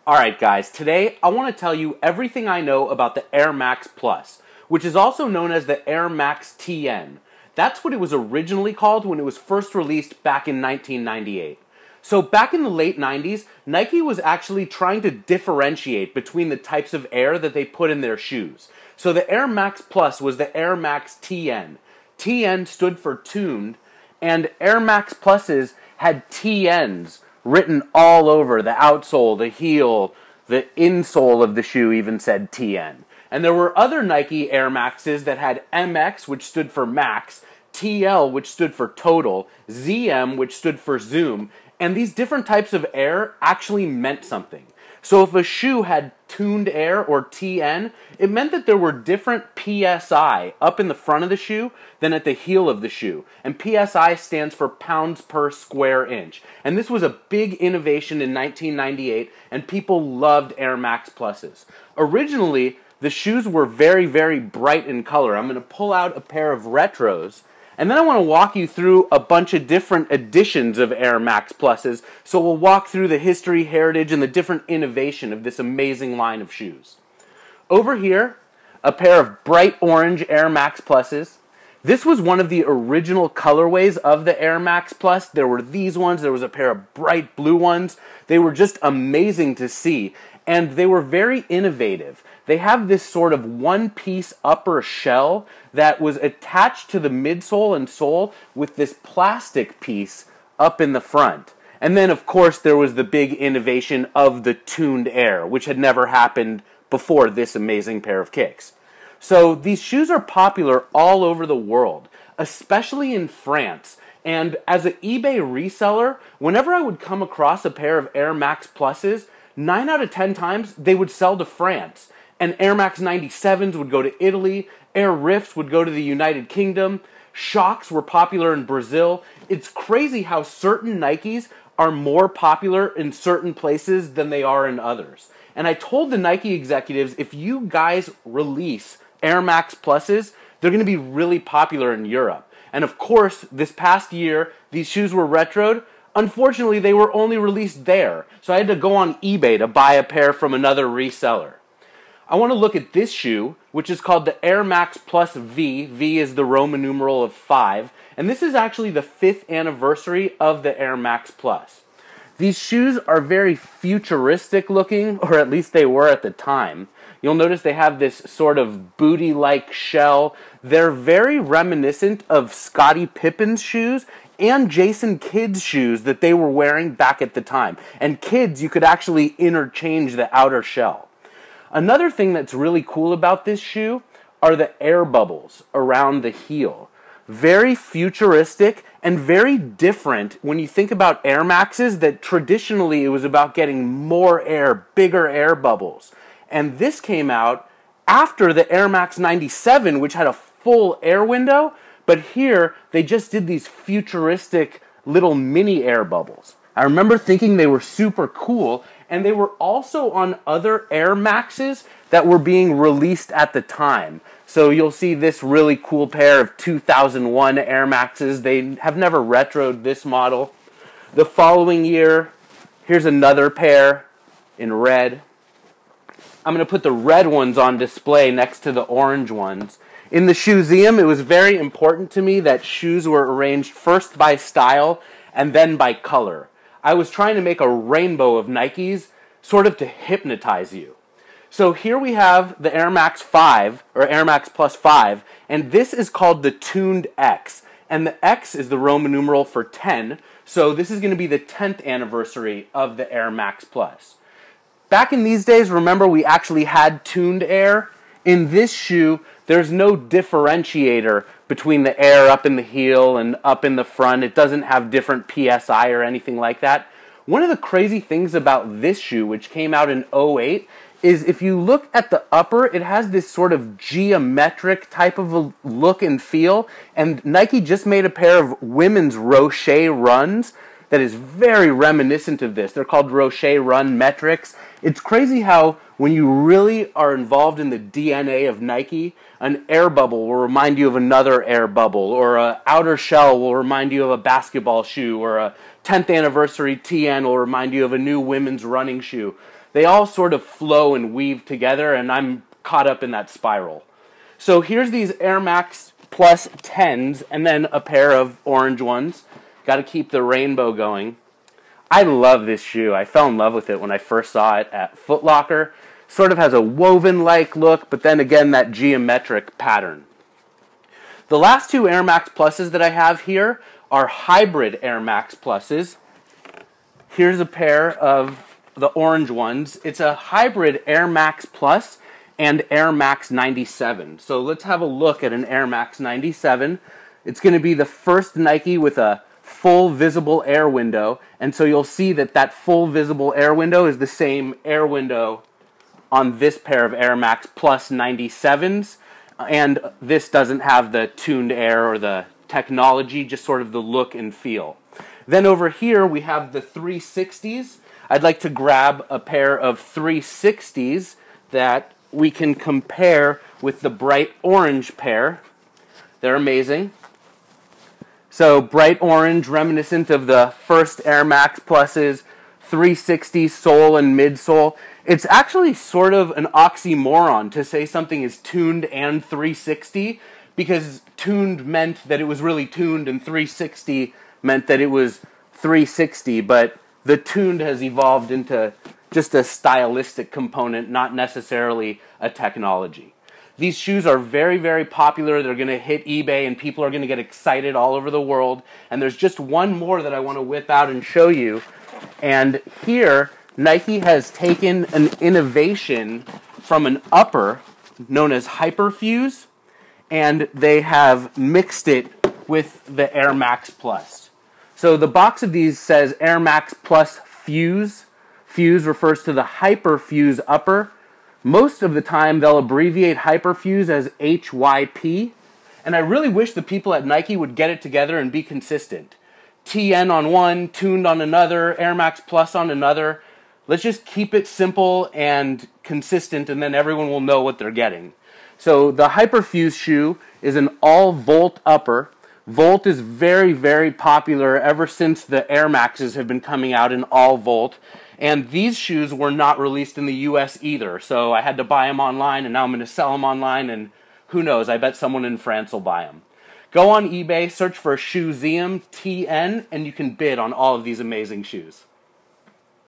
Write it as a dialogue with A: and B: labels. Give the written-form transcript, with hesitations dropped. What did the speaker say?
A: Alright guys, today I want to tell you everything I know about the Air Max Plus, which is also known as the Air Max TN. That's what it was originally called when it was first released back in 1998. So back in the late 90s, Nike was actually trying to differentiate between the types of air that they put in their shoes. So the Air Max Plus was the Air Max TN. TN stood for tuned, and Air Max Pluses had TNs written all over the outsole, the heel, the insole of the shoe even said TN. And there were other Nike Air Maxes that had MX, which stood for Max, TL, which stood for Total, ZM, which stood for Zoom, and these different types of air actually meant something. So if a shoe had tuned air, or TN, it meant that there were different PSI up in the front of the shoe than at the heel of the shoe. And PSI stands for pounds per square inch. And this was a big innovation in 1998, and people loved Air Max Pluses. Originally, the shoes were very, very bright in color. I'm going to pull out a pair of retros, and then I want to walk you through a bunch of different editions of Air Max Pluses, so we'll walk through the history, heritage, and the different innovation of this amazing line of shoes. Over here, a pair of bright orange Air Max Pluses. This was one of the original colorways of the Air Max Plus. There were these ones, there was a pair of bright blue ones. They were just amazing to see, and they were very innovative. They have this sort of one-piece upper shell that was attached to the midsole and sole with this plastic piece up in the front. And then, of course, there was the big innovation of the tuned air, which had never happened before this amazing pair of kicks. So these shoes are popular all over the world, especially in France. And as an eBay reseller, whenever I would come across a pair of Air Max Pluses, 9 out of 10 times they would sell to France. And Air Max 97s would go to Italy, Air Rifts would go to the United Kingdom, Shocks were popular in Brazil. It's crazy how certain Nikes are more popular in certain places than they are in others. And I told the Nike executives, if you guys release Air Max Pluses, they're going to be really popular in Europe. And of course, this past year, these shoes were retroed. Unfortunately, they were only released there. So I had to go on eBay to buy a pair from another reseller. I want to look at this shoe, which is called the Air Max Plus V. V is the Roman numeral of 5. And this is actually the 5th anniversary of the Air Max Plus. These shoes are very futuristic looking, or at least they were at the time. You'll notice they have this sort of booty-like shell. They're very reminiscent of Scottie Pippen's shoes and Jason Kidd's shoes that they were wearing back at the time. And Kidd's, you could actually interchange the outer shell. Another thing that's really cool about this shoe are the air bubbles around the heel. Very futuristic and very different when you think about Air Maxes that traditionally it was about getting more air, bigger air bubbles. And this came out after the Air Max 97, which had a full air window, but here they just did these futuristic little mini air bubbles. I remember thinking they were super cool, and they were also on other Air Maxes that were being released at the time. So you'll see this really cool pair of 2001 Air Maxes. They have never retroed this model. The following year, here's another pair in red. I'm going to put the red ones on display next to the orange ones. In the ShoeZeum, it was very important to me that shoes were arranged first by style and then by color. I was trying to make a rainbow of Nikes, sort of to hypnotize you. So here we have the Air Max 5, or Air Max Plus 5, and this is called the Tuned X. And the X is the Roman numeral for 10, so this is going to be the 10th anniversary of the Air Max Plus. Back in these days, remember we actually had tuned air. In this shoe, there's no differentiator between the air up in the heel and up in the front. It doesn't have different PSI or anything like that. One of the crazy things about this shoe, which came out in 2008, is if you look at the upper, it has this sort of geometric type of a look and feel. And Nike just made a pair of women's Rocher runs that is very reminiscent of this. They're called Rocher Run Metrics. It's crazy how when you really are involved in the DNA of Nike, an air bubble will remind you of another air bubble, or an outer shell will remind you of a basketball shoe, or a 10th anniversary TN will remind you of a new women's running shoe. They all sort of flow and weave together, and I'm caught up in that spiral. So here's these Air Max Plus 10s, and then a pair of orange ones. Got to keep the rainbow going. I love this shoe. I fell in love with it when I first saw it at Foot Locker. Sort of has a woven-like look, but then again, that geometric pattern. The last two Air Max Pluses that I have here are hybrid Air Max Pluses. Here's a pair of the orange ones. It's a hybrid Air Max Plus and Air Max 97. So let's have a look at an Air Max 97. It's going to be the first Nike with a full visible air window, and so you'll see that that full visible air window is the same air window on this pair of Air Max Plus 97s, and this doesn't have the tuned air or the technology, just sort of the look and feel. Then over here we have the 360s. I'd like to grab a pair of 360s that we can compare with the bright orange pair. They're amazing. So bright orange, reminiscent of the first Air Max Pluses, 360 sole and midsole. It's actually sort of an oxymoron to say something is tuned and 360, because tuned meant that it was really tuned and 360 meant that it was 360, but the tuned has evolved into just a stylistic component, not necessarily a technology. These shoes are very, very popular. They're going to hit eBay and people are going to get excited all over the world. And there's just one more that I want to whip out and show you. And here, Nike has taken an innovation from an upper known as Hyperfuse, and they have mixed it with the Air Max Plus. So the box of these says Air Max Plus Fuse. Fuse refers to the Hyperfuse upper. Most of the time, they'll abbreviate Hyperfuse as HYP, and I really wish the people at Nike would get it together and be consistent. TN on one, tuned on another, Air Max Plus on another. Let's just keep it simple and consistent, and then everyone will know what they're getting. So the Hyperfuse shoe is an all-Volt upper. Volt is very, very popular ever since the Air Maxes have been coming out in all-Volt. And these shoes were not released in the US either, so I had to buy them online, and now I'm going to sell them online, and who knows, I bet someone in France will buy them. Go on eBay, search for ShoeZeum TN, and you can bid on all of these amazing shoes.